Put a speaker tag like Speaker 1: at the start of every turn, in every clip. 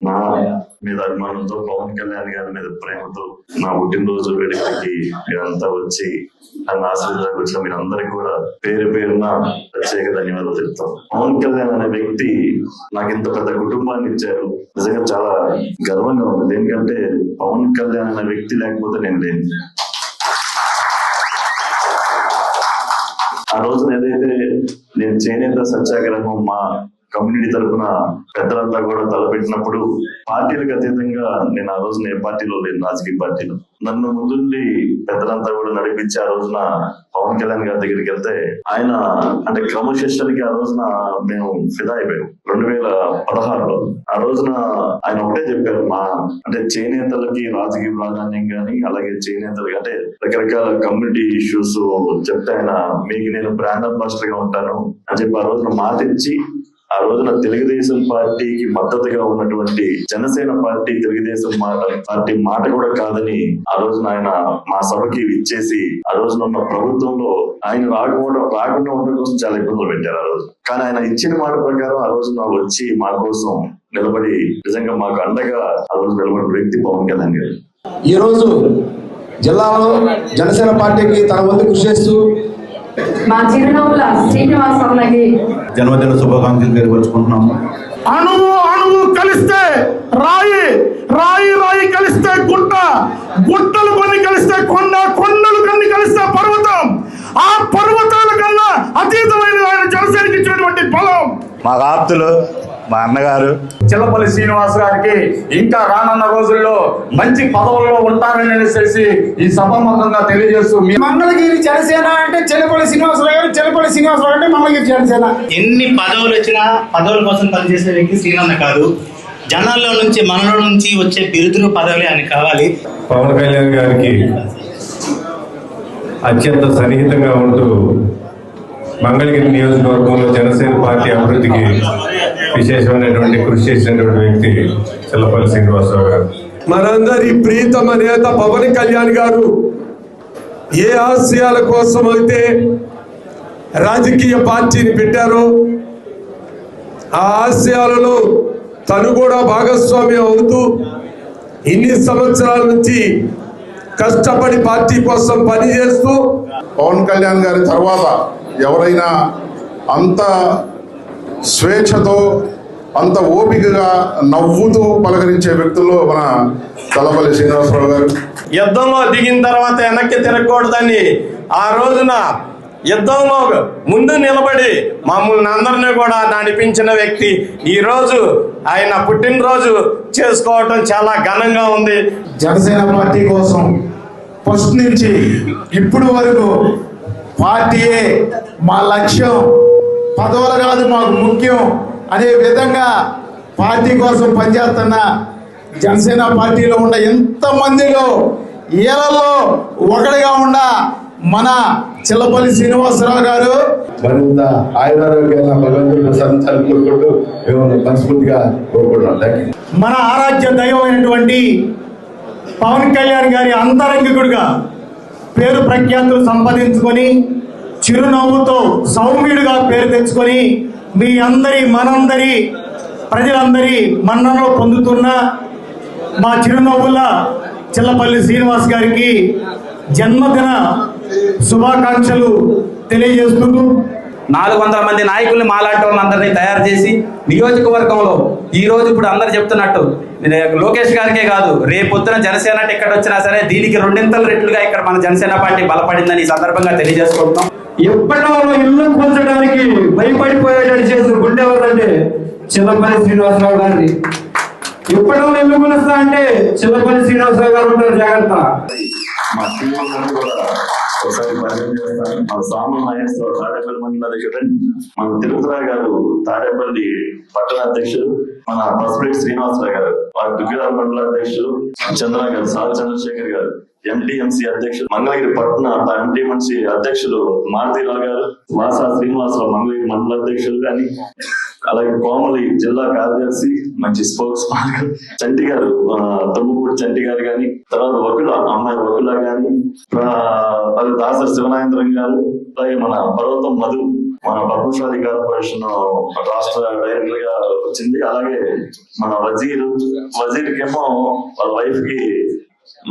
Speaker 1: నా మీద అభిమానంతో, పవన్ కళ్యాణ్ గారి మీద ప్రేమతో నా పుట్టినరోజు వేడుకకి మీరంతా వచ్చి నన్ను ఆశీర్వాదాలు వచ్చిన మీరందరికీ కూడా పేరు పేరున ప్రత్యేక ధన్యవాదాలు చెప్తాం. పవన్ కళ్యాణ్ అనే వ్యక్తి నాకు ఇంత పెద్ద కుటుంబాన్ని ఇచ్చారు. నిజంగా చాలా గర్వంగా ఉంది. ఎందుకంటే పవన్ కళ్యాణ్ అనే వ్యక్తి లేకపోతే నేను లేను. ఆ రోజున ఏదైతే నేను చేనేత సత్యాగ్రహం మా కమ్యూనిటీ తరఫున పెద్దలంతా కూడా తలపెట్టినప్పుడు పార్టీలకు అతీతంగా నేను ఆ రోజున ఏ పార్టీలో లేను, రాజకీయ పార్టీలో. నన్ను ముందుండి పెద్దలంతా కూడా నడిపించి ఆ రోజున పవన్ కళ్యాణ్ గారి దగ్గరికి వెళ్తే ఆయన అంటే క్రమశిక్షణకి ఆ రోజున మేము ఫిదా అయిపోయాం. 2016లో ఆ రోజున ఆయన ఒకటే చెప్పారు, మా అంటే చేనేతలకి రాజకీయ ప్రాధాన్యం కానీ, అలాగే చేనేతలకి అంటే రకరకాల కమ్యూనిటీ ఇష్యూస్ చెప్తే ఆయన మీకు నేను బ్రాండ్ అంబాసిడర్ గా ఉంటాను అని చెప్పి ఆ రోజున మాట ఇచ్చి, ఆ రోజున తెలుగుదేశం పార్టీకి మద్దతుగా ఉన్నటువంటి జనసేన పార్టీ తెలుగుదేశం పార్టీ మాట కూడా కాదని ఆ రోజున ఆయన మా సభకి ఇచ్చేసి ఆ రోజున ఉన్న ప్రభుత్వంలో ఆయన రాకుండా ఉండడం కోసం చాలా ఇబ్బందులు పెట్టారు ఆ రోజు. కానీ ఆయన ఇచ్చిన మాట ప్రకారం ఆ రోజున వచ్చి మా కోసం నిలబడి నిజంగా మాకు అండగా ఆ రోజు నిలబడిన వ్యక్తి పవన్ కళ్యాణ్ గారు.
Speaker 2: ఈ రోజు జిల్లాలో జనసేన పార్టీకి తన వంతు కృషి చేస్తూ
Speaker 3: మా చిరునవ్వుల శ్రీనివాస్ అన్నకి
Speaker 2: జన్మదిన శుభాకాంక్షలు తెలియపరుచుకుంటున్నాము.
Speaker 4: అణువు అణువు కలిస్తే రాయి, రాయి రాయి కలిస్తే గుట్ట, గుట్టలు కొన్ని కలిస్తే కొండ, కొండలు కొన్ని కలిస్తే పర్వతం, ఆ పర్వతాల కన్నా అతీతమైన ఆయన జనసేనకి ఇచ్చినటువంటి బలం.
Speaker 5: మా ఆప్తులు మా అన్నగారు
Speaker 4: చిల్లపల్లి శ్రీనివాస్ గారికి ఇంకా రానున్న రోజుల్లో మంచి పదవుల్లో ఉంటారని తెలిసి ఈ సభాముఖంగా తెలియజేస్తూ,
Speaker 6: మంగళగిరి జనసేన అంటే చిల్లపల్లి శ్రీనివాసరావు గారు, చిల్లపల్లి శ్రీనివాసరావు అంటే మంగళగిరి జనసేన.
Speaker 7: ఎన్ని పదవులు వచ్చినా పదవుల కోసం పనిచేసే వ్యక్తి శ్రీనన్న కాదు. జనాల్లో నుంచి మనలో నుంచి వచ్చే బిరుదులు పదవులే అని కావాలి.
Speaker 8: పవన్ కళ్యాణ్ గారికి అత్యంత సన్నిహితంగా ఉంటూ మంగళగిరి నియోజకవర్గంలో జనసేన పార్టీ అభివృద్ధికి విశేషమైనటువంటి కృషి చేసినటువంటి వ్యక్తి చిల్లపల్లి శ్రీనివాసరావు గారు.
Speaker 9: మనందరి ప్రీతమ నేత పవన్ కళ్యాణ్ గారు ఏ ఆశయాల కోసం అయితే రాజకీయ పార్టీని పెట్టారో ఆ ఆశయాలలో తను కూడా భాగస్వామ్యం అవుతూ ఇన్ని సంవత్సరాల నుంచి కష్టపడి పార్టీ కోసం పనిచేస్తూ,
Speaker 10: పవన్ కళ్యాణ్ గారి తర్వాత ఎవరైనా అంత స్వేచ్ఛతో అంత ఓపికగా నవ్వుతూ పలకరించే వ్యక్తుల్లో మన చిల్లపల్లి శ్రీనివాసరావు గారు.
Speaker 4: యుద్ధంలో దిగిన తర్వాత వెనక్కి తిరగకూడదని ఆ రోజున యుద్ధంలో ముందు నిలబడి మమ్మల్ని అందరినీ కూడా నడిపించిన వ్యక్తి. ఈ రోజు ఆయన పుట్టినరోజు చేసుకోవటం చాలా ఘనంగా ఉంది.
Speaker 6: జనసేన పార్టీ కోసం ఫస్ట్ నుంచి ఇప్పుడు వరకు పార్టీయే మా లక్ష్యం, పదవులు కాదు మాకు ముఖ్యం అనే విధంగా పార్టీ కోసం పనిచేస్తున్న జనసేన పార్టీలో ఉన్న ఎంతమందిలో ఏళ్లలో ఒకటిగా ఉన్న మన చిల్లపల్లి శ్రీనివాసరావు గారు
Speaker 2: మరింత ఆయుధారోగ్యాలను భగవంతుడు సంతానం కోరుకుంటూ మేము మనస్ఫూర్తిగా కోరుకుంటున్నాం.
Speaker 6: మన ఆరాధ్య దైవమైనటువంటి పవన్ కళ్యాణ్ గారి అంతరంగికుడిగా పేరు ప్రఖ్యాతులు సంపాదించుకొని చిరునవ్వుతో సౌమ్యుడిగా పేరు తెచ్చుకొని మీ అందరి మనందరి ప్రజలందరి మన్ననలో పొందుతున్న మా చిరునవ్వుల చిల్లపల్లి శ్రీనివాస్ గారికి జన్మదిన శుభాకాంక్షలు తెలియజేస్తూ
Speaker 11: 400 మంది నాయకుల్ని మాలాంటి వాళ్ళందరినీ తయారు చేసి నియోజకవర్గంలో ఈ రోజు ఇప్పుడు అందరు చెప్తున్నట్టు లోకేష్ గారికే కాదు, రేపొద్దున జనసేన టికెట్ వచ్చినా సరే దీనికి 2 రెట్లుగా ఇక్కడ మన జనసేన పార్టీ బలపడిందని ఈ సందర్భంగా తెలియజేసుకుంటున్నాం.
Speaker 6: ఎప్పటిలో ఇల్లు కూల్చడానికి భయపడిపోయేటట్టు చేసిన గుండెవరంటే చిల్లపల్లి శ్రీనివాసరావు గారిని. ఎప్పటిలో ఇల్లు కూలుస్తా అంటే చిల్లపల్లి శ్రీనివాసరావు గారు ఉంటారు, జాగ్రత్త.
Speaker 1: మా టీంలో కూడా ఒకసారి పరిచయం చేస్తాను. మన సామ నాగేశ్వర తాడేపల్లి మండల అధ్యక్షుడు, మన తిరుపతిరావు గారు తాడేపల్లి పట్టణ అధ్యక్షుడు, మన పసుపేటి శ్రీనివాసరావు గారు వారి దుగ్గిరాల మండల అధ్యక్షుడు, చంద్ర గారు సాల్ చంద్రశేఖర్ గారు ఎంటీఎంసీ అధ్యక్షుడు, మంగళగిరి పట్టణ ఎంటీఎంసీ అధ్యక్షుడు మారుతీరావు గారు, వాసా శ్రీనివాసరావు మంగళగిరి మండల అధ్యక్షుడు కానీ, అలాగే కోమలి జిల్లా కార్యదర్శి మంచి స్పోర్ట్స్ చంటి గారు, తమ్ముపూడి చంటి గారు కానీ, తర్వాత వకుల అమ్మాయి వకుల కానీ, దాసరి శివనాయంద్రం గారు, అలాగే మన పర్వతం మధు మన పద్మశాలి కార్పొరేషన్ రాష్ట్ర డైరెక్టర్ గా వచ్చింది. అలాగే మన వజీర్కేమో వాళ్ళ వైఫ్ కి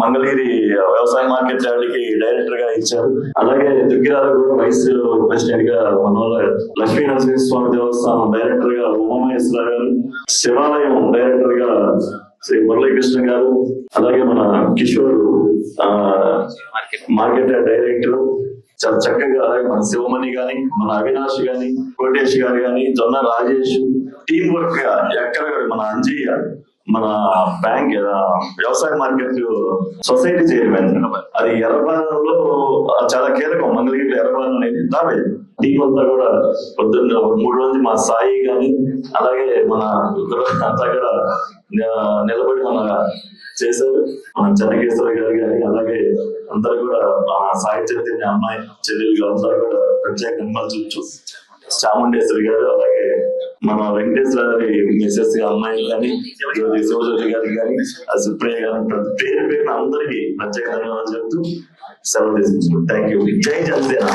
Speaker 1: మంగళగిరి వ్యవసాయ మార్కెట్ యార్డ్కి డైరెక్టర్ గా ఇచ్చారు. అలాగే దుగ్గిరాల కూడా వైస్ ప్రెసిడెంట్ గా మన లక్ష్మీ నరసింహస్వామి దేవస్థానం డైరెక్టర్ గా ఉమామహేశ్వర గారు, శివాలయం డైరెక్టర్ గా శ్రీ మురళీకృష్ణ గారు, అలాగే మన కిషోర్ మార్కెట్ యార్డ్ డైరెక్టర్ చాలా చక్కగా, అలాగే మన శివమణి గాని, మన అవినాష్ గాని, కోటేష్ గారు గాని, జొన్న రాజేష్ టీం వర్క్ గా ఎక్కడ మన అంజయ్య మన బ్యాంక్ వ్యవసాయ మార్కెట్ సొసైటీ చైర్మన్, అది ఎర్రబాలంలో చాలా కీలకం. మంగళగిరిలో ఎర్రబాలం అనేది దావే టీం అంతా కూడా పొద్దున్న 3 రోజులు మా సాయి గాని, అలాగే మన అంతా కూడా నిలబడి మన చేశారు. మన చెన్నకేశ్వర గారు కానీ, అలాగే అందరూ కూడా సాయి చైతన్య అమ్మాయి చెల్లెలు అందరూ కూడా ప్రత్యేకంగా చూచు, చాముండేశ్వరి గారు, అలాగే మన వెంకటేశ్వర గారి మిసెస్ అమ్మాయి కానీ, శివజ్యోతి గారికి కానీ, సుప్రియ గారు, పేరు పేరున అందరికీ ప్రత్యేక ధన్యవాదాలు చెప్తూ సెలవు తీసుకుంటున్నాను. Thank you. జై జనసేన.